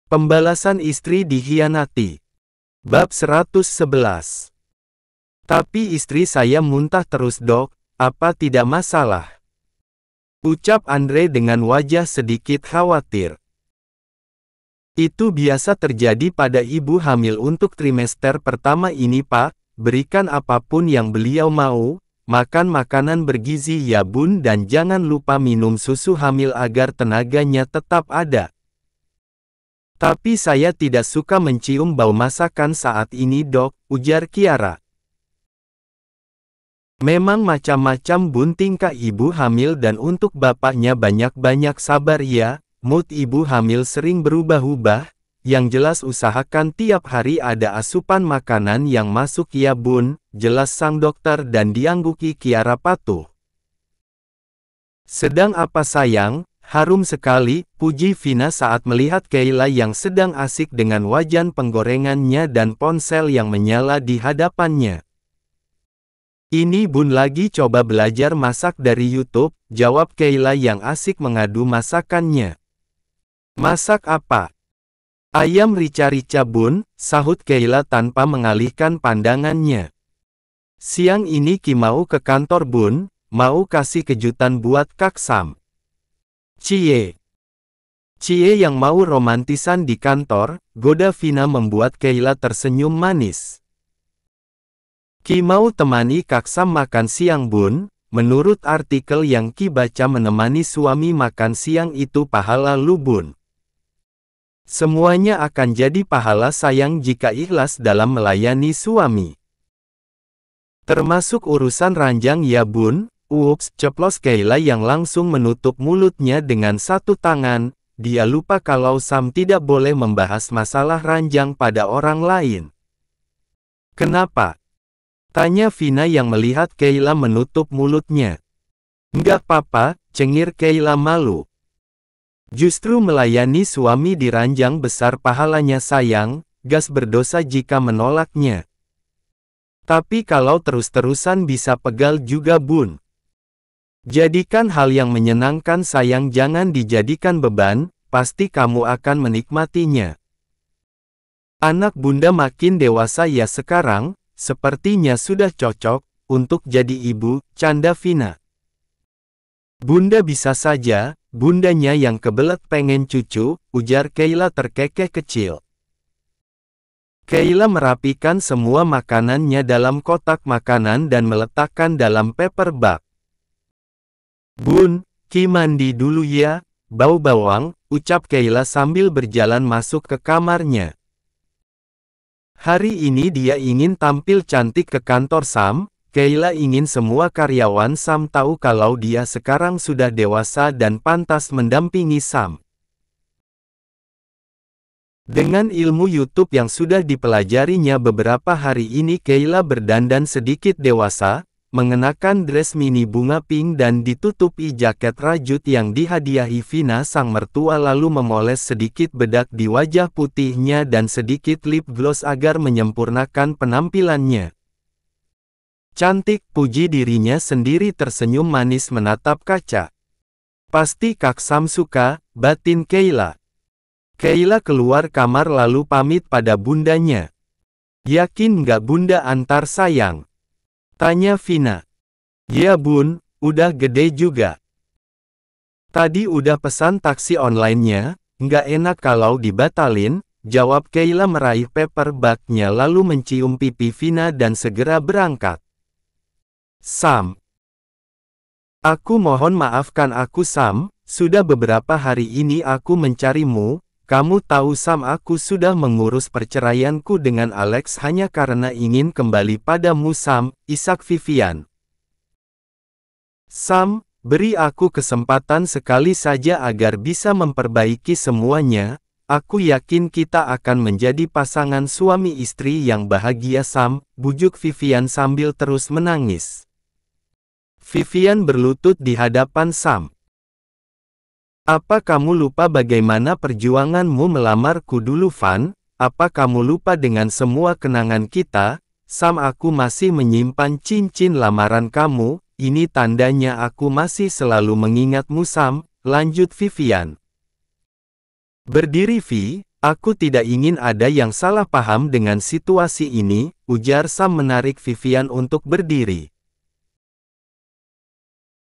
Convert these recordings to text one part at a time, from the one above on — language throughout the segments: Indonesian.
Pembalasan istri dikhianati. Bab 111. Tapi istri saya muntah terus dok, apa tidak masalah? Ucap Andre dengan wajah sedikit khawatir. Itu biasa terjadi pada ibu hamil untuk trimester pertama ini pak, berikan apapun yang beliau mau, makan makanan bergizi ya bun dan jangan lupa minum susu hamil agar tenaganya tetap ada. Tapi saya tidak suka mencium bau masakan saat ini dok, ujar Kiara. Memang macam-macam bun tingkah ibu hamil dan untuk bapaknya banyak-banyak sabar ya, mood ibu hamil sering berubah-ubah, yang jelas usahakan tiap hari ada asupan makanan yang masuk ya bun, jelas sang dokter dan diangguki Kiara patuh. Sedang apa sayang? Harum sekali, puji Vina saat melihat Kayla yang sedang asik dengan wajan penggorengannya dan ponsel yang menyala di hadapannya. Ini bun lagi coba belajar masak dari YouTube, jawab Kayla yang asik mengadu masakannya. Masak apa? Ayam rica-rica bun, sahut Kayla tanpa mengalihkan pandangannya. Siang ini Ki mau ke kantor bun, mau kasih kejutan buat Kak Sam. Cie yang mau romantisan di kantor, goda Vina membuat Kayla tersenyum manis. Ki mau temani Kak Sam makan siang bun, menurut artikel yang Ki baca menemani suami makan siang itu pahala lu bun. Semuanya akan jadi pahala sayang jika ikhlas dalam melayani suami. Termasuk urusan ranjang ya bun. Ups, ceplos Kayla yang langsung menutup mulutnya dengan satu tangan, dia lupa kalau Sam tidak boleh membahas masalah ranjang pada orang lain. Kenapa? Tanya Vina yang melihat Kayla menutup mulutnya. Enggak apa-apa, cengir Kayla malu. Justru melayani suami di ranjang besar pahalanya sayang, gas berdosa jika menolaknya. Tapi kalau terus-terusan bisa pegal juga bun. Jadikan hal yang menyenangkan sayang jangan dijadikan beban, pasti kamu akan menikmatinya. Anak bunda makin dewasa ya sekarang, sepertinya sudah cocok, untuk jadi ibu, canda Vina. Bunda bisa saja, bundanya yang kebelet pengen cucu, ujar Kayla terkekeh kecil. Kayla merapikan semua makanannya dalam kotak makanan dan meletakkan dalam paper bag. Bun, Ki mandi dulu ya, bau bawang, ucap Kayla sambil berjalan masuk ke kamarnya. Hari ini dia ingin tampil cantik ke kantor Sam, Kayla ingin semua karyawan Sam tahu kalau dia sekarang sudah dewasa dan pantas mendampingi Sam. Dengan ilmu YouTube yang sudah dipelajarinya beberapa hari ini Kayla berdandan sedikit dewasa, mengenakan dress mini bunga pink dan ditutupi jaket rajut yang dihadiahi Vina sang mertua lalu memoles sedikit bedak di wajah putihnya dan sedikit lip gloss agar menyempurnakan penampilannya. Cantik, puji dirinya sendiri tersenyum manis menatap kaca. Pasti Kak Sam suka, batin Kayla. Kayla keluar kamar lalu pamit pada bundanya. Yakin nggak bunda antar sayang? Tanya Vina. Ya bun, udah gede juga. Tadi udah pesan taksi online-nya, nggak enak kalau dibatalin, jawab Kayla meraih paper bag-nya lalu mencium pipi Vina dan segera berangkat. Sam. Aku mohon maafkan aku Sam, sudah beberapa hari ini aku mencarimu. Kamu tahu Sam aku sudah mengurus perceraianku dengan Alex hanya karena ingin kembali padamu Sam, isak Vivian. Sam, beri aku kesempatan sekali saja agar bisa memperbaiki semuanya, aku yakin kita akan menjadi pasangan suami istri yang bahagia Sam, bujuk Vivian sambil terus menangis. Vivian berlutut di hadapan Sam. Apa kamu lupa bagaimana perjuanganmu melamarku dulu Van? Apa kamu lupa dengan semua kenangan kita? Sam aku masih menyimpan cincin lamaran kamu, ini tandanya aku masih selalu mengingatmu Sam, lanjut Vivian. Berdiri Vi, Aku tidak ingin ada yang salah paham dengan situasi ini, ujar Sam menarik Vivian untuk berdiri.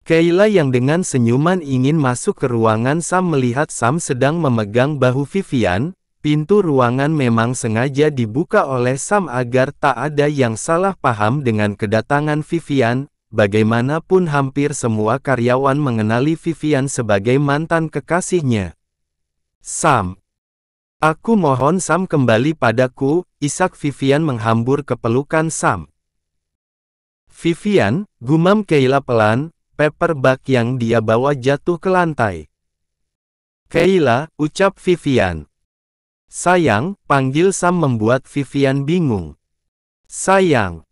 Kayla yang dengan senyuman ingin masuk ke ruangan Sam melihat Sam sedang memegang bahu Vivian. Pintu ruangan memang sengaja dibuka oleh Sam agar tak ada yang salah paham dengan kedatangan Vivian. Bagaimanapun hampir semua karyawan mengenali Vivian sebagai mantan kekasihnya. Sam. Aku mohon Sam kembali padaku, isak Vivian menghambur ke pelukan Sam. Vivian, gumam Kayla pelan, paperback yang dia bawa jatuh ke lantai. Kayla, ucap Vivian. Sayang, panggil Sam membuat Vivian bingung. Sayang.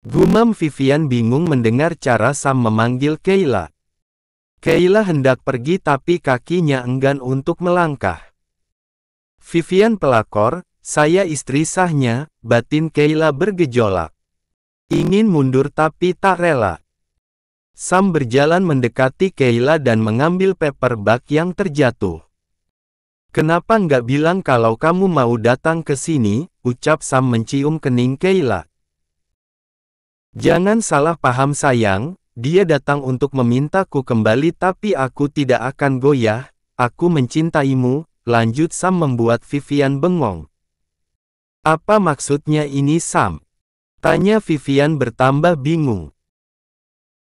Gumam Vivian bingung mendengar cara Sam memanggil Kayla. Kayla hendak pergi tapi kakinya enggan untuk melangkah. Vivian pelakor, saya istri sahnya, batin Kayla bergejolak. Ingin mundur tapi tak rela. Sam berjalan mendekati Kayla dan mengambil paperback yang terjatuh. Kenapa nggak bilang kalau kamu mau datang ke sini, ucap Sam mencium kening Kayla. Jangan salah paham sayang, dia datang untuk memintaku kembali tapi aku tidak akan goyah, aku mencintaimu, lanjut Sam membuat Vivian bengong. Apa maksudnya ini Sam? Tanya Vivian bertambah bingung.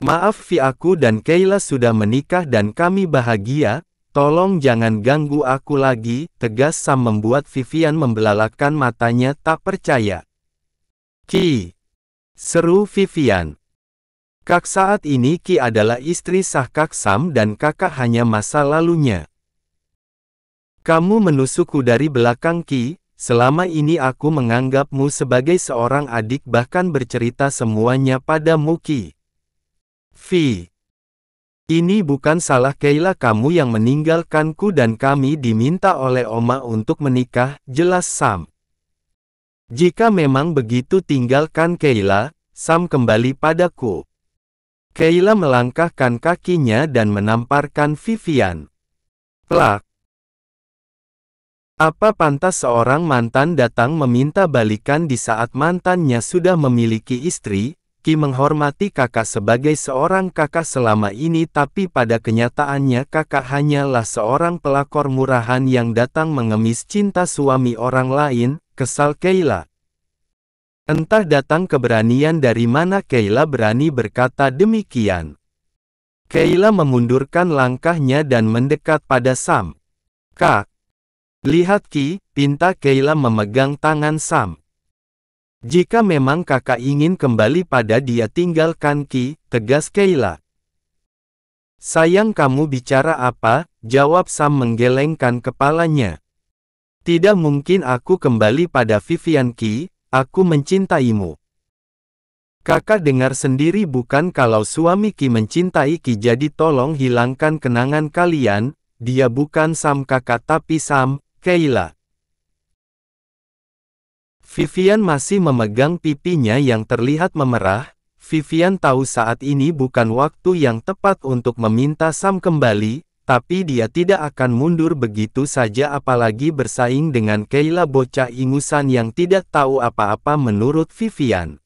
Maaf Vi, aku dan Kayla sudah menikah dan kami bahagia. Tolong jangan ganggu aku lagi, tegas Sam membuat Vivian membelalakan matanya tak percaya. Ki. Seru Vivian. Kak saat ini Ki adalah istri sah Kak Sam dan kakak hanya masa lalunya. Kamu menusukku dari belakang Ki, selama ini aku menganggapmu sebagai seorang adik bahkan bercerita semuanya padamu Ki. Vi. Ini bukan salah Kayla, kamu yang meninggalkanku dan kami diminta oleh Oma untuk menikah, jelas Sam. Jika memang begitu tinggalkan Kayla, Sam kembali padaku. Kayla melangkahkan kakinya dan menamparkan Vivian. Plak. Apa pantas seorang mantan datang meminta balikan di saat mantannya sudah memiliki istri? Ki menghormati kakak sebagai seorang kakak selama ini tapi pada kenyataannya kakak hanyalah seorang pelakor murahan yang datang mengemis cinta suami orang lain, kesal Kayla. Entah datang keberanian dari mana Kayla berani berkata demikian. Kayla memundurkan langkahnya dan mendekat pada Sam. Kak. Lihat Ki, pinta Kayla memegang tangan Sam. Jika memang kakak ingin kembali pada dia tinggalkan Ki, tegas Kayla. Sayang kamu bicara apa? Jawab Sam menggelengkan kepalanya. Tidak mungkin aku kembali pada Vivian Ki, aku mencintaimu. Kakak dengar sendiri bukan kalau suami Ki mencintai Ki, jadi tolong hilangkan kenangan kalian, dia bukan Sam kakak tapi Sam, Kayla. Vivian masih memegang pipinya yang terlihat memerah. Vivian tahu saat ini bukan waktu yang tepat untuk meminta Sam kembali, tapi dia tidak akan mundur begitu saja apalagi bersaing dengan Kayla bocah ingusan yang tidak tahu apa-apa menurut Vivian.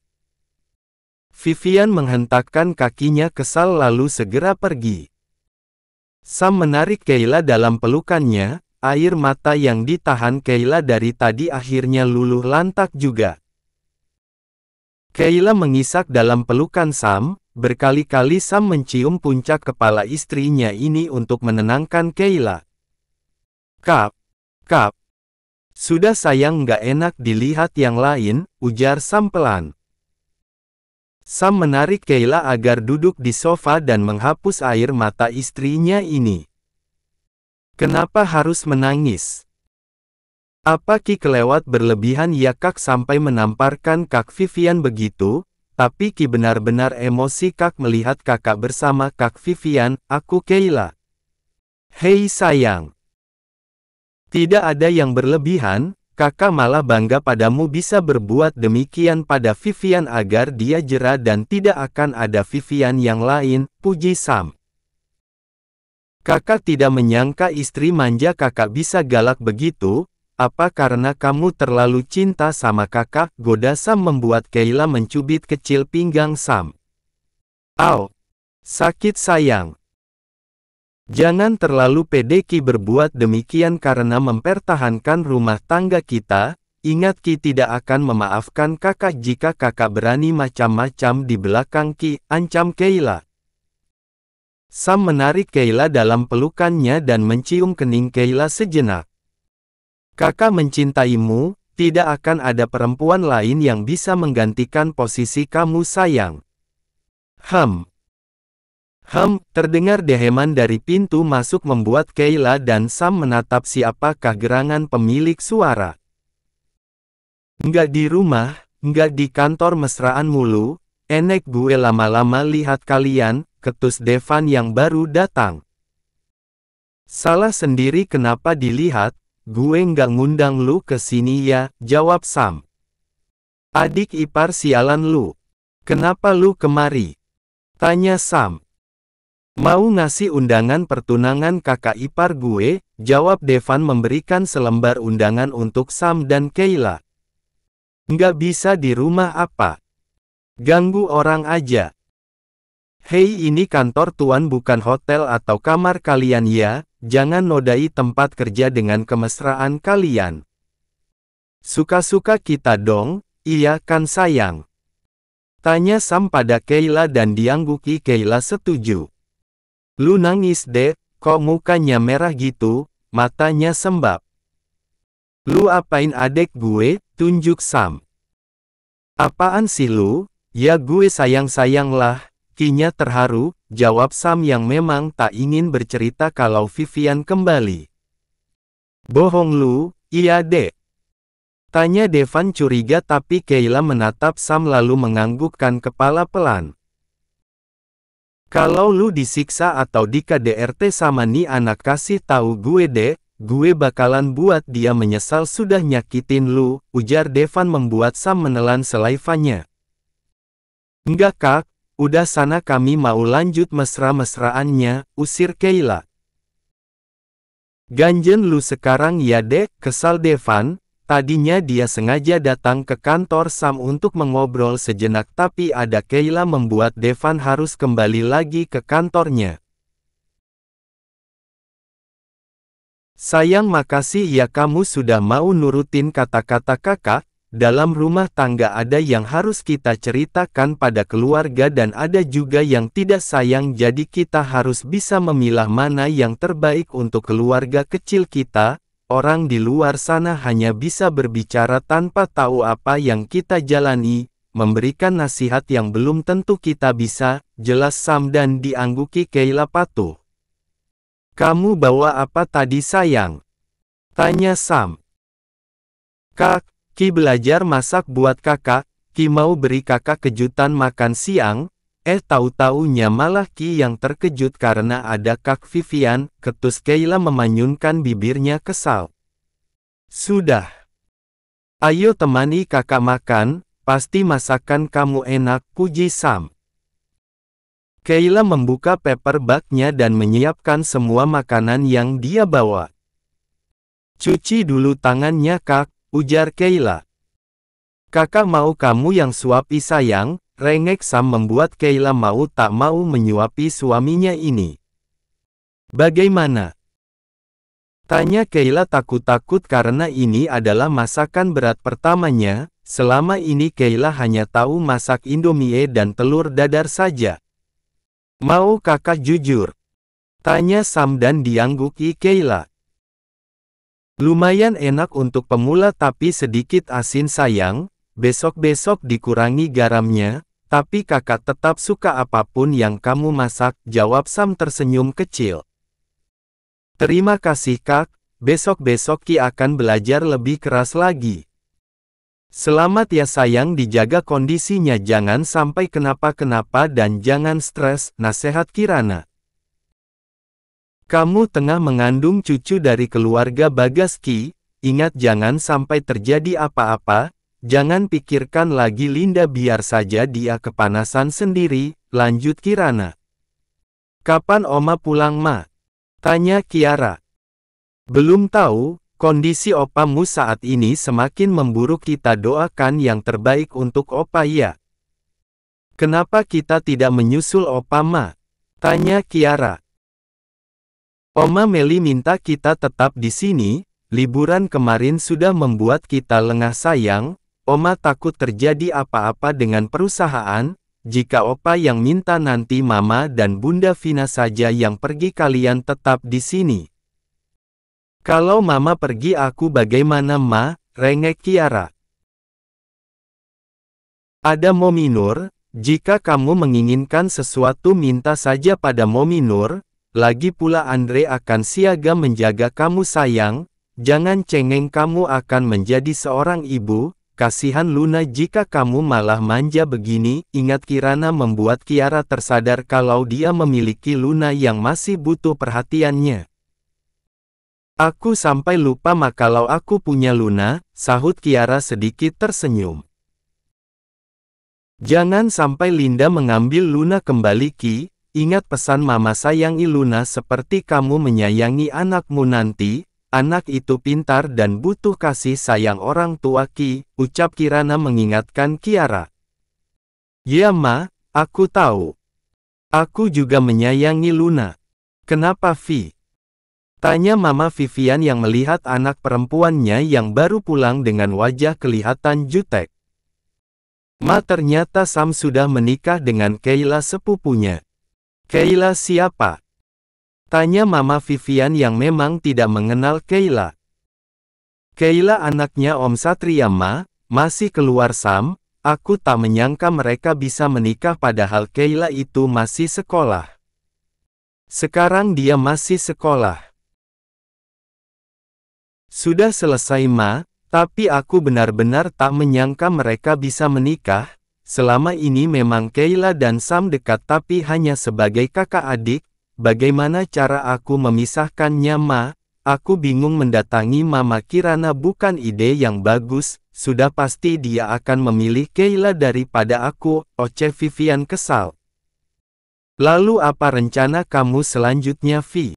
Vivian menghentakkan kakinya kesal lalu segera pergi. Sam menarik Kayla dalam pelukannya. Air mata yang ditahan Kayla dari tadi akhirnya luluh lantak juga. Kayla mengisak dalam pelukan Sam, berkali-kali Sam mencium puncak kepala istrinya ini untuk menenangkan Kayla. Kap, Kap. Sudah sayang nggak enak dilihat yang lain, ujar Sam pelan. Sam menarik Kayla agar duduk di sofa dan menghapus air mata istrinya ini. Kenapa harus menangis? Apa Ki kelewat berlebihan ya Kak sampai menamparkan Kak Vivian begitu? Tapi Ki benar-benar emosi Kak melihat kakak bersama Kak Vivian, aku Kayla. Hei sayang. Tidak ada yang berlebihan, kakak malah bangga padamu bisa berbuat demikian pada Vivian agar dia jera dan tidak akan ada Vivian yang lain, puji Sam. Kakak tidak menyangka istri manja kakak bisa galak begitu, apa karena kamu terlalu cinta sama kakak? Goda Sam membuat Kayla mencubit kecil pinggang Sam. Au! Sakit sayang. Jangan terlalu pede Ki berbuat demikian karena mempertahankan rumah tangga kita. Ingat Ki tidak akan memaafkan kakak jika kakak berani macam-macam di belakang Ki, ancam Kayla. Sam menarik Kayla dalam pelukannya dan mencium kening Kayla sejenak. Kakak mencintaimu, tidak akan ada perempuan lain yang bisa menggantikan posisi kamu sayang. Terdengar deheman dari pintu masuk membuat Kayla dan Sam menatap siapakah gerangan pemilik suara. Nggak di rumah, nggak di kantor mesraan mulu, enek gue lama-lama lihat kalian, ketus Devan yang baru datang. Salah sendiri kenapa dilihat, gue nggak ngundang lu ke sini ya, jawab Sam. Adik ipar sialan lu. Kenapa lu kemari? Tanya Sam. Mau ngasih undangan pertunangan kakak ipar gue, jawab Devan memberikan selembar undangan untuk Sam dan Kayla. Nggak bisa di rumah apa? Ganggu orang aja. Hei ini kantor tuan bukan hotel atau kamar kalian ya, jangan nodai tempat kerja dengan kemesraan kalian. Suka-suka kita dong, iya kan sayang? Tanya Sam pada Kayla dan diangguki Kayla setuju. Lu nangis deh, kok mukanya merah gitu, matanya sembab. Lu apain adek gue, tunjuk Sam. Apaan sih lu? Ya gue sayang-sayang lah, Kinya terharu, jawab Sam yang memang tak ingin bercerita kalau Vivian kembali. Bohong lu, iya dek. Tanya Devan curiga tapi Kayla menatap Sam lalu menganggukkan kepala pelan. Kalau lu disiksa atau di KDRT sama nih anak kasih tahu gue deh. Gue bakalan buat dia menyesal sudah nyakitin lu, ujar Devan membuat Sam menelan selaivannya. Enggak kak, udah sana kami mau lanjut mesra-mesraannya, usir Kayla. Ganjen lu sekarang ya dek, kesal Devan. Tadinya dia sengaja datang ke kantor Sam untuk mengobrol sejenak tapi ada Kayla membuat Devan harus kembali lagi ke kantornya. Sayang makasih ya kamu sudah mau nurutin kata-kata kakak, dalam rumah tangga ada yang harus kita ceritakan pada keluarga dan ada juga yang tidak sayang jadi kita harus bisa memilah mana yang terbaik untuk keluarga kecil kita, orang di luar sana hanya bisa berbicara tanpa tahu apa yang kita jalani, memberikan nasihat yang belum tentu kita bisa, jelas Sam dan diangguki Kayla patuh. Kamu bawa apa tadi sayang? Tanya Sam. Kak, Ki belajar masak buat kakak, Ki mau beri kakak kejutan makan siang, tahu-taunya malah Ki yang terkejut karena ada Kak Vivian, ketus Kayla memanyunkan bibirnya kesal. Sudah. Ayo temani kakak makan, pasti masakan kamu enak, puji Sam. Kayla membuka paper bag-nya dan menyiapkan semua makanan yang dia bawa. Cuci dulu tangannya kak, ujar Kayla. Kakak mau kamu yang suapi sayang, rengek Sam membuat Kayla mau tak mau menyuapi suaminya ini. Bagaimana? Tanya Kayla takut-takut karena ini adalah masakan berat pertamanya, selama ini Kayla hanya tahu masak Indomie dan telur dadar saja. Mau kakak jujur? Tanya Sam dan diangguki Kayla. Lumayan enak untuk pemula tapi sedikit asin sayang, besok-besok dikurangi garamnya, tapi kakak tetap suka apapun yang kamu masak, jawab Sam tersenyum kecil. Terima kasih kak, besok-besok Ki akan belajar lebih keras lagi. Selamat ya sayang dijaga kondisinya jangan sampai kenapa-kenapa dan jangan stres, nasihat Kirana. Kamu tengah mengandung cucu dari keluarga Bagas Ki, ingat jangan sampai terjadi apa-apa, jangan pikirkan lagi Linda biar saja dia kepanasan sendiri, lanjut Kirana. Kapan Oma pulang ma? Tanya Kiara. Belum tahu, Kondisi opamu saat ini semakin memburuk, kita doakan yang terbaik untuk opa ya. Kenapa kita tidak menyusul opa Ma? Tanya Kiara. Oma Meli minta kita tetap di sini, liburan kemarin sudah membuat kita lengah sayang, Oma takut terjadi apa-apa dengan perusahaan, jika opa yang minta nanti Mama dan Bunda Vina saja yang pergi, kalian tetap di sini. Kalau Mama pergi aku bagaimana Ma? Rengek Kiara. Ada Momi Nur, jika kamu menginginkan sesuatu minta saja pada Momi Nur, lagi pula Andre akan siaga menjaga kamu sayang, jangan cengeng, kamu akan menjadi seorang ibu, kasihan Luna jika kamu malah manja begini. Ingat Kirana membuat Kiara tersadar kalau dia memiliki Luna yang masih butuh perhatiannya. Aku sampai lupa Ma kalau aku punya Luna, sahut Kiara sedikit tersenyum. Jangan sampai Linda mengambil Luna kembali Ki, ingat pesan Mama, sayangi Luna seperti kamu menyayangi anakmu nanti, anak itu pintar dan butuh kasih sayang orang tua Ki, ucap Kirana mengingatkan Kiara. Ya Ma, aku tahu. Aku juga menyayangi Luna. Kenapa Vi? Tanya Mama Vivian yang melihat anak perempuannya yang baru pulang dengan wajah kelihatan jutek. Ma, ternyata Sam sudah menikah dengan Kayla sepupunya. Kayla siapa? Tanya Mama Vivian yang memang tidak mengenal Kayla. Kayla anaknya Om Satria Ma, masih keluar Sam, aku tak menyangka mereka bisa menikah padahal Kayla itu masih sekolah. Sekarang dia masih sekolah. Sudah selesai Ma, tapi aku benar-benar tak menyangka mereka bisa menikah. Selama ini memang Kayla dan Sam dekat tapi hanya sebagai kakak adik. Bagaimana cara aku memisahkannya Ma? Aku bingung. Mendatangi Mama Kirana bukan ide yang bagus, sudah pasti dia akan memilih Kayla daripada aku, oceh Vivian kesal. Lalu apa rencana kamu selanjutnya Vi?